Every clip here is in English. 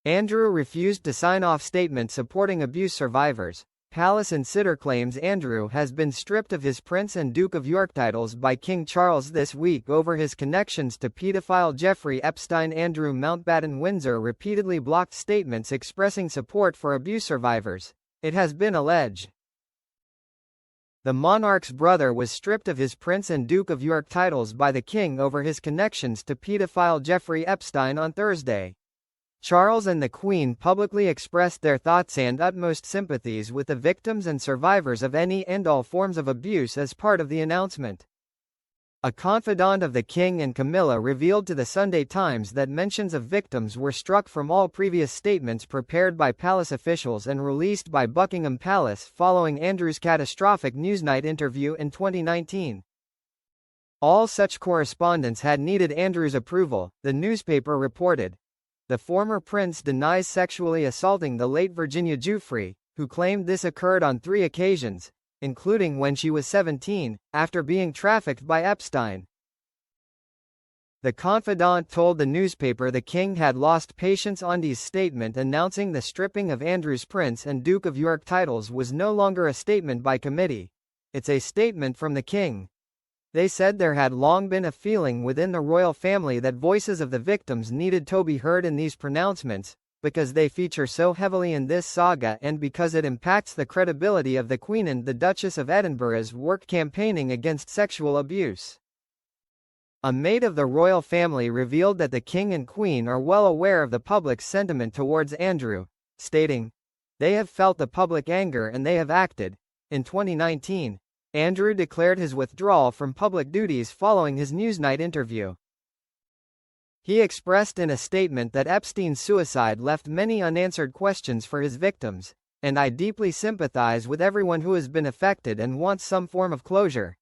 Andrew refused to sign off statement supporting abuse survivors. Palace Insider claims Andrew has been stripped of his Prince and Duke of York titles by King Charles this week over his connections to pedophile Jeffrey Epstein. Andrew Mountbatten-Windsor repeatedly blocked statements expressing support for abuse survivors, it has been alleged. The monarch's brother was stripped of his Prince and Duke of York titles by the king over his connections to pedophile Jeffrey Epstein on Thursday. Charles and the Queen publicly expressed their thoughts and utmost sympathies with the victims and survivors of any and all forms of abuse as part of the announcement. A confidant of the King and Camilla revealed to the Sunday Times that mentions of victims were struck from all previous statements prepared by palace officials and released by Buckingham Palace following Andrew's catastrophic Newsnight interview in 2019. All such correspondence had needed Andrew's approval, the newspaper reported. The former prince denies sexually assaulting the late Virginia Giuffre, who claimed this occurred on 3 occasions, including when she was 17, after being trafficked by Epstein. The confidant told the newspaper the king had lost patience. Andy's statement announcing the stripping of Andrew's Prince and Duke of York titles was no longer a statement by committee. It's a statement from the king. They said there had long been a feeling within the royal family that voices of the victims needed to be heard in these pronouncements, because they feature so heavily in this saga and because it impacts the credibility of the Queen and the Duchess of Edinburgh's work campaigning against sexual abuse. A maid of the royal family revealed that the King and Queen are well aware of the public's sentiment towards Andrew, stating, "They have felt the public anger and they have acted." In 2019, Andrew declared his withdrawal from public duties following his Newsnight interview. He expressed in a statement that Epstein's suicide left many unanswered questions for his victims, and I deeply sympathize with everyone who has been affected and wants some form of closure.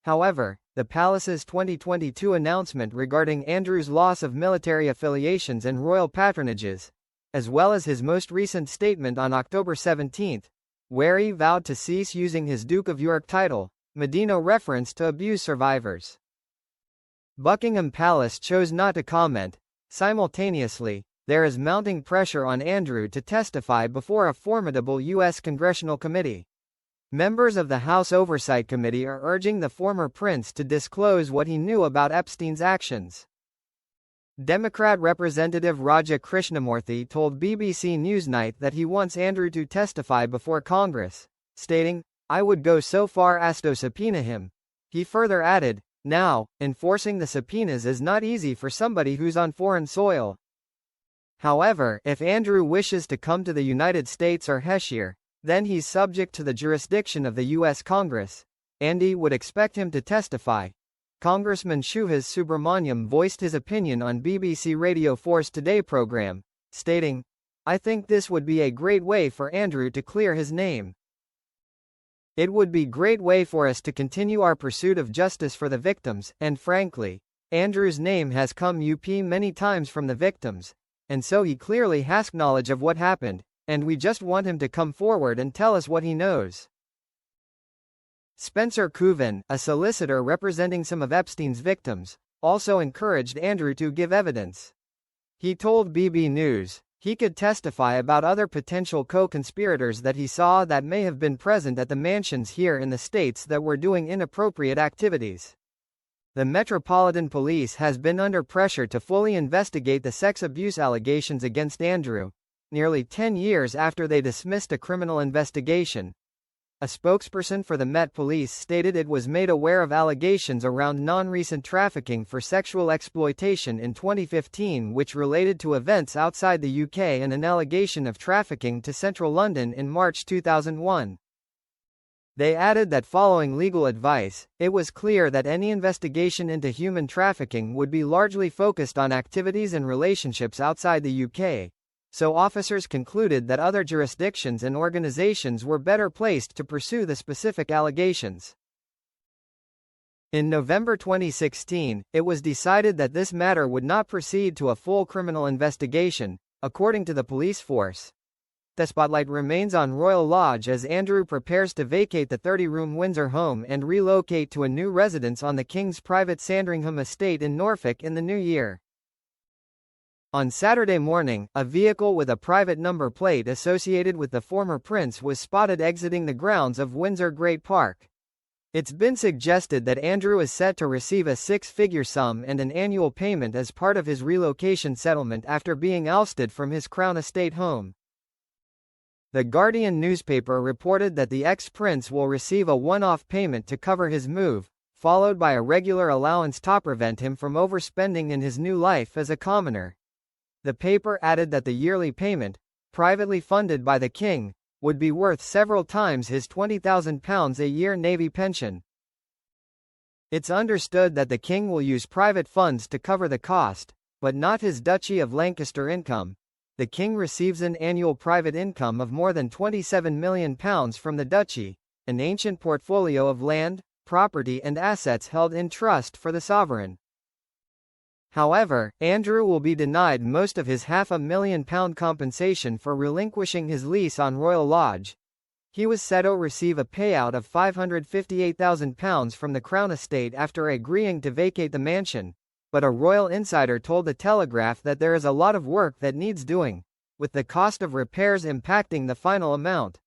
However, the palace's 2022 announcement regarding Andrew's loss of military affiliations and royal patronages, as well as his most recent statement on October 17, where he vowed to cease using his Duke of York title, made no reference to abuse survivors. Buckingham Palace chose not to comment. Simultaneously, there is mounting pressure on Andrew to testify before a formidable U.S. congressional committee. Members of the House Oversight Committee are urging the former prince to disclose what he knew about Epstein's actions. Democrat Representative Raja Krishnamurthy told BBC Newsnight that he wants Andrew to testify before Congress, stating, "I would go so far as to subpoena him." He further added, "Now, enforcing the subpoenas is not easy for somebody who's on foreign soil." However, if Andrew wishes to come to the United States or Heshire, then he's subject to the jurisdiction of the U.S. Congress. Andy would expect him to testify. Congressman Suhas Subramaniam voiced his opinion on BBC Radio 4's Today program, stating, "I think this would be a great way for Andrew to clear his name. It would be a great way for us to continue our pursuit of justice for the victims, and frankly, Andrew's name has come up many times from the victims, and so he clearly has knowledge of what happened, and we just want him to come forward and tell us what he knows." Spencer Kuvan, a solicitor representing some of Epstein's victims, also encouraged Andrew to give evidence. He told BB News he could testify about other potential co-conspirators that he saw that may have been present at the mansions here in the States that were doing inappropriate activities. The Metropolitan Police has been under pressure to fully investigate the sex abuse allegations against Andrew, nearly 10 years after they dismissed a criminal investigation. A spokesperson for the Met Police stated it was made aware of allegations around non-recent trafficking for sexual exploitation in 2015 which related to events outside the UK and an allegation of trafficking to central London in March 2001. They added that following legal advice, it was clear that any investigation into human trafficking would be largely focused on activities and relationships outside the UK. So officers concluded that other jurisdictions and organizations were better placed to pursue the specific allegations. In November 2016, it was decided that this matter would not proceed to a full criminal investigation, according to the police force. The spotlight remains on Royal Lodge as Andrew prepares to vacate the 30-room Windsor home and relocate to a new residence on the King's private Sandringham estate in Norfolk in the new year. On Saturday morning, a vehicle with a private number plate associated with the former prince was spotted exiting the grounds of Windsor Great Park. It's been suggested that Andrew is set to receive a six-figure sum and an annual payment as part of his relocation settlement after being ousted from his Crown Estate home. The Guardian newspaper reported that the ex-prince will receive a one-off payment to cover his move, followed by a regular allowance to prevent him from overspending in his new life as a commoner. The paper added that the yearly payment, privately funded by the king, would be worth several times his £20,000 a year Navy pension. It's understood that the king will use private funds to cover the cost, but not his Duchy of Lancaster income. The king receives an annual private income of more than £27 million from the duchy, an ancient portfolio of land, property and assets held in trust for the sovereign. However, Andrew will be denied most of his £500,000 compensation for relinquishing his lease on Royal Lodge. He was set to receive a payout of £558,000 from the Crown Estate after agreeing to vacate the mansion, but a royal insider told the Telegraph that there is a lot of work that needs doing, with the cost of repairs impacting the final amount.